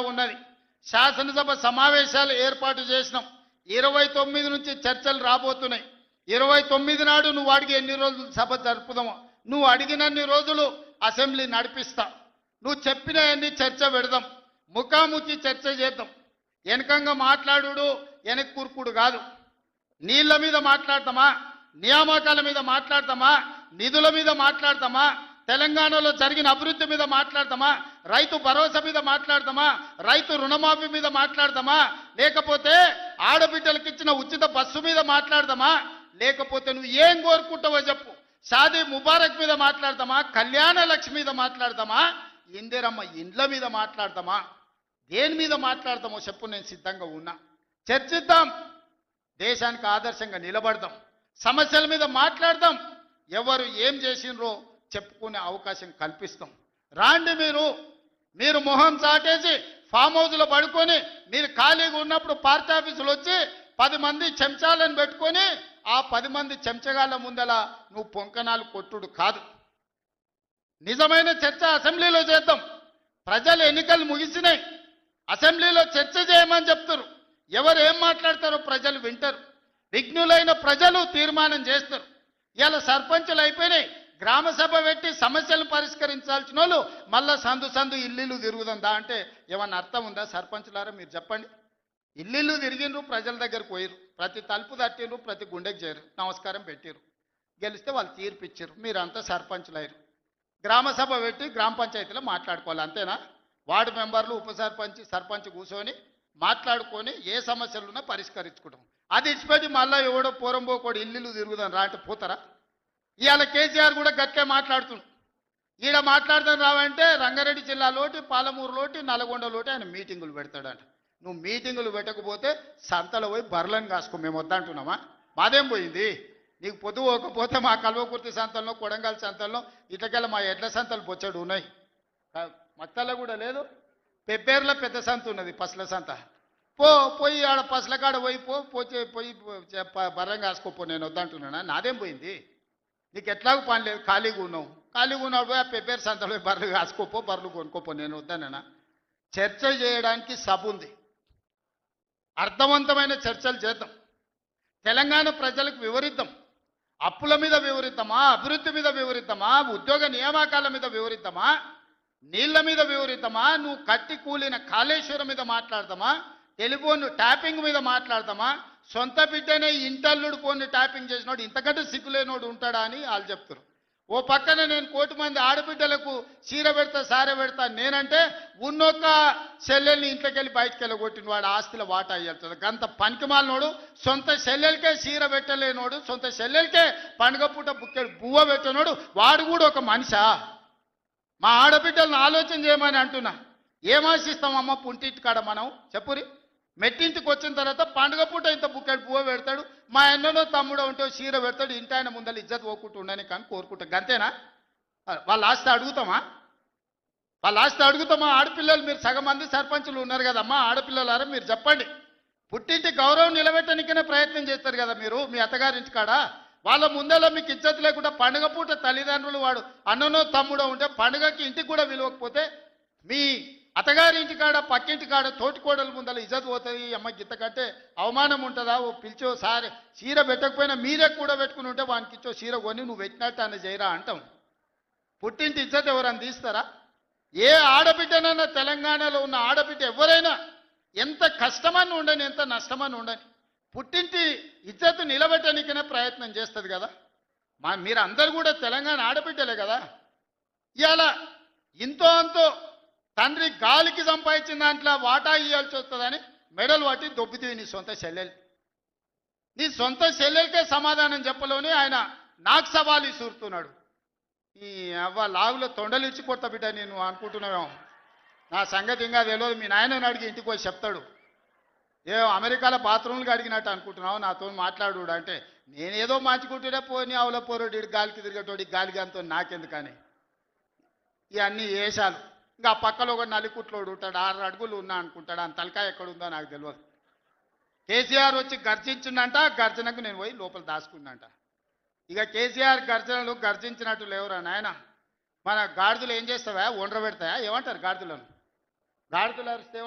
ఉన్నది. శాసనసభ సమావేశాలు ఏర్పాటు చేసినాం. 29 నుంచి చర్చలు రాబోతున్నాయి. 29 నాడు నువ్వు అడిగి ఎన్ని రోజులు సభ జరుపుదామో, నువ్వు అడిగినన్ని రోజులు అసెంబ్లీ నడిపిస్తా. నువ్వు చెప్పిన అన్ని చర్చ పెడదాం, ముఖాముఖి చర్చ చేద్దాం. వెనకంగా మాట్లాడు వెనక్కి కూర్కుడు కాదు. నీళ్ల మీద మాట్లాడతామా, నియామకాల మీద మాట్లాడతామా, నిధుల మీద మాట్లాడతామా, తెలంగాణలో జరిగిన అభివృద్ధి మీద మాట్లాడతామా, రైతు భరోసా మీద మాట్లాడతామా, రైతు రుణమాఫీ మీద మాట్లాడతామా, లేకపోతే ఆడబిడ్డలకు ఇచ్చిన ఉచిత బస్సు మీద మాట్లాడతామా, లేకపోతే నువ్వు ఏం కోరుకుంటావో చెప్పు. షాదీ ముబారక్ మీద మాట్లాడతామా, కళ్యాణ లక్ష్మి మీద మాట్లాడతామా, ఇందిరమ్మ ఇండ్ల మీద మాట్లాడతామా, దేని మీద మాట్లాడతామో చెప్పు. నేను సిద్ధంగా ఉన్నా. చర్చిద్దాం, దేశానికి ఆదర్శంగా నిలబడదాం, సమస్యల మీద మాట్లాడదాం, ఎవరు ఏం చేసినరో చెప్పుకునే అవకాశం కల్పిస్తాం. రాండి, మీరు మొహం చాటేసి ఫామ్ హౌస్లో పడుకొని మీరు ఖాళీగా ఉన్నప్పుడు పార్టీ ఆఫీసులు వచ్చి 10 మంది చెంచాలను పెట్టుకొని ఆ 10 మంది చెంచగాళ్ళ ముందల నువ్వు పొంకనాలు కొట్టుడు కాదు. నిజమైన చర్చ అసెంబ్లీలో చేద్దాం. ప్రజలు ఎన్నికలు ముగిసినాయి, అసెంబ్లీలో చర్చ చేయమని చెప్తారు. ఎవరు ఏం మాట్లాడతారో ప్రజలు వింటారు. విఘ్నులైన ప్రజలు తీర్మానం చేస్తారు. ఇలా సర్పంచులు అయిపోయినాయి. గ్రామ సభ పెట్టి సమస్యలను పరిష్కరించాల్సిన వాళ్ళు మళ్ళా సందు ఇల్లు తిరుగుతుందా అంటే ఏమన్నా అర్థం ఉందా? సర్పంచులారా మీరు చెప్పండి. ఇల్లు తిరిగినరు, ప్రజల దగ్గరకు పోయిరు, ప్రతి తలుపు తట్టిరు, ప్రతి గుండెకి చేరు, నమస్కారం పెట్టిరు, గెలిస్తే వాళ్ళు తీర్పిచ్చారు. మీరంతా సర్పంచులు అయ్యారు. గ్రామ సభ పెట్టి గ్రామ పంచాయతీలో మాట్లాడుకోవాలి, అంతేనా? వార్డు మెంబర్లు, ఉప సర్పంచ్, సర్పంచ్ కూర్చొని మాట్లాడుకొని ఏ సమస్యలున్నా పరిష్కరించుకుంటాం. అది ఇచ్చిపెట్టి మళ్ళీ ఎవడో పోరంబోకోడు ఇల్లు తిరుగుదాం రా అంటే పోతారా? ఇవాళ కేసీఆర్ కూడా గట్టే మాట్లాడుతున్నాడు. ఈడ మాట్లాడదాం రావంటే రంగారెడ్డి జిల్లాలోటి, పాలమూరులోటి, నల్గొండలోటి ఆయన మీటింగులు పెడతాడంట. నువ్వు మీటింగులు పెట్టకపోతే సంతలో పోయి బర్లను కాసుకో. మేము వద్దంటున్నామా? మాదేం పోయింది? నీకు పొద్దు పోకపోతే మా కల్వకుర్తి సంతల్లో, కొడంగల్ సంతల్లో, ఇటకెళ్ళ మా ఎడ్ల సంతలు బొచ్చడు ఉన్నాయి. మత్తల్లో కూడా లేదు. పెబ్బేర్లో పెద్ద సంత ఉన్నది, పసల సంత. పోయి ఆడ పసల కాడ పోయి బర్రం కాసుకోపో. నేను వద్దంటున్నానా? నాదేం పోయింది? నీకు ఎట్లాగూ పని లేదు, ఖాళీగా ఉన్నావు. ఖాళీగా ఉన్నాడు పోయి ఆ పెబ్బేరు సంతలో బర్రెలు కాసుకోపో, బర్రెలు కొనుక్కోపో. నేను వద్దానేనా? చర్చ చేయడానికి సభ ఉంది. అర్థవంతమైన చర్చలు చేద్దాం. తెలంగాణ ప్రజలకు వివరిద్దాం. అప్పుల మీద వివరిద్దామా, అభివృద్ధి మీద వివరిద్దామా, ఉద్యోగ నియామకాల మీద వివరిద్దామా, నీళ్ల మీద వివరిద్దామా, నువ్వు కట్టి కూలిన కాళేశ్వరం మీద మాట్లాడతామా, టెలిఫోన్ ట్యాపింగ్ మీద మాట్లాడతామా, సొంత బిడ్డనే ఇంటల్లుడు ఫోన్ ట్యాపింగ్ చేసినోడు ఇంతకంటే సిగ్గులేనోడు ఉంటాడా అని వాళ్ళు చెప్తారు. ఓ పక్కన నేను 1 కోటి మంది ఆడబిడ్డలకు చీర పెడతా, సారె పెడతా నేనంటే ఉన్నొక్క చెల్లెల్ని ఇంట్లోకి వెళ్ళి బయటకు వెళ్ళగొట్టిన వాడు ఆస్తిలో వాటా అయ్యేస్తుంది. గంత పనికిమాలినోడు, సొంత చెల్లెలకే చీర పెట్టలేనోడు, సొంత చెల్లెలకే పండుగ పూట బుక్కెడు బువ్వ పెట్టినోడు వాడు కూడా ఒక మనిషా? మా ఆడబిడ్డలను ఆలోచన చేయమని అంటున్నా. ఏం ఆశిస్తామమ్మ పుంటింటి కాడ మనం? చెప్పురి. మెట్టింటికి వచ్చిన తర్వాత పండుగ పూట ఇంత బుక్కెడు పువ్వు పెడతాడు, మా అన్ననో తమ్ముడో ఉంటే చీర పెడతాడు, ఇంటి ఆయన ముందర ఇజ్జత్ పోకుండా ఉండని కానీ కోరుకుంటా. గంతేనా? వాళ్ళ ఆస్తి అడుగుతామా? ఆడపిల్లలు మీరు సగం మంది సర్పంచులు ఉన్నారు కదమ్మా, ఆడపిల్లలారా మీరు చెప్పండి. పుట్టింటి గౌరవం నిలబెట్టడానికనే ప్రయత్నం చేస్తారు కదా మీరు మీ అత్తగారింటి కాడ. వాళ్ళ ముందర మీకు ఇజ్జత్ లేకుండా పండుగ పూట తల్లిదండ్రులు వాడు అన్ననో తమ్ముడో ఉంటే పండుగకి ఇంటికి కూడా విలువకపోతే మీ అత్తగారి ఇంటి కాడ, పక్కింటి కాడ, తోటికోడల ముందర ఇజ్జత్ పోతుంది. అమ్మ గిత్త కంటే అవమానం ఉంటుందా? ఓ పిలిచో సారి చీర పెట్టకపోయినా మీరే కూడా పెట్టుకుని ఉంటే వానికి ఇచ్చో చీర కొని నువ్వు పెట్టినట్టు అని చేయరా అంటాం. పుట్టింటి ఇజ్జత్ ఎవరని తీస్తారా? ఏ ఆడబిడ్డనైనా తెలంగాణలో ఉన్న ఆడబిడ్డ ఎవరైనా ఎంత కష్టమని ఉండని, ఎంత నష్టమని ఉండని పుట్టింటి ఇజ్జత్ నిలబెట్టడానికనే ప్రయత్నం చేస్తుంది కదా. మీరు అందరు కూడా తెలంగాణ ఆడబిడ్డలే కదా. ఇవాళ ఇంతో అంతో తండ్రి గాలికి సంపాదించిన దాంట్లో వాటా ఇవ్వాల్సి వస్తుందని మెడలు పట్టి దొబ్బితీవి నీ సొంత చెల్లెలు. నీ సొంత చెల్లెలకే సమాధానం చెప్పలోని ఆయన నాకు సవాలు ఇసురుతున్నాడు. ఈ అవ్వ లాగులో తొండలు ఇచ్చి కొత్త బిడ్డ నేను అనుకుంటున్నావేమో. నా సంగతి ఇంకా తెలియదు. మీ నాయనని అడిగి ఇంటికి పోయి చెప్తాడు. అమెరికాలో బాత్రూమ్లు అడిగినట్టు అనుకుంటున్నావు నాతో మాట్లాడు అంటే, నేనేదో మంచుకుంటుండే పోని అవల పోరోడి గాలికి తిరిగేటోడి గాలిగాంతో నాకెందుకని ఇవన్నీ వేషాలు. ఇంకా పక్కలో ఒక నలికుట్లోడు ఉంటాడు, 6 అడుగులు ఉన్నా అనుకుంటాడు, అంత తలకాయ ఎక్కడుందో నాకు తెలియదు. కేసీఆర్ వచ్చి గర్జించిందంట, గర్జనకు నేను పోయి లోపల దాచుకున్నంట. ఇక కేసీఆర్ గర్జనలు గర్జించినట్టు లేవురా నాయన. మన గాడిదలు ఏం చేస్తావా? ఒండ్ర పెడతాయా? ఏమంటారు గాడిదలను? గాడిదలు అరిస్తే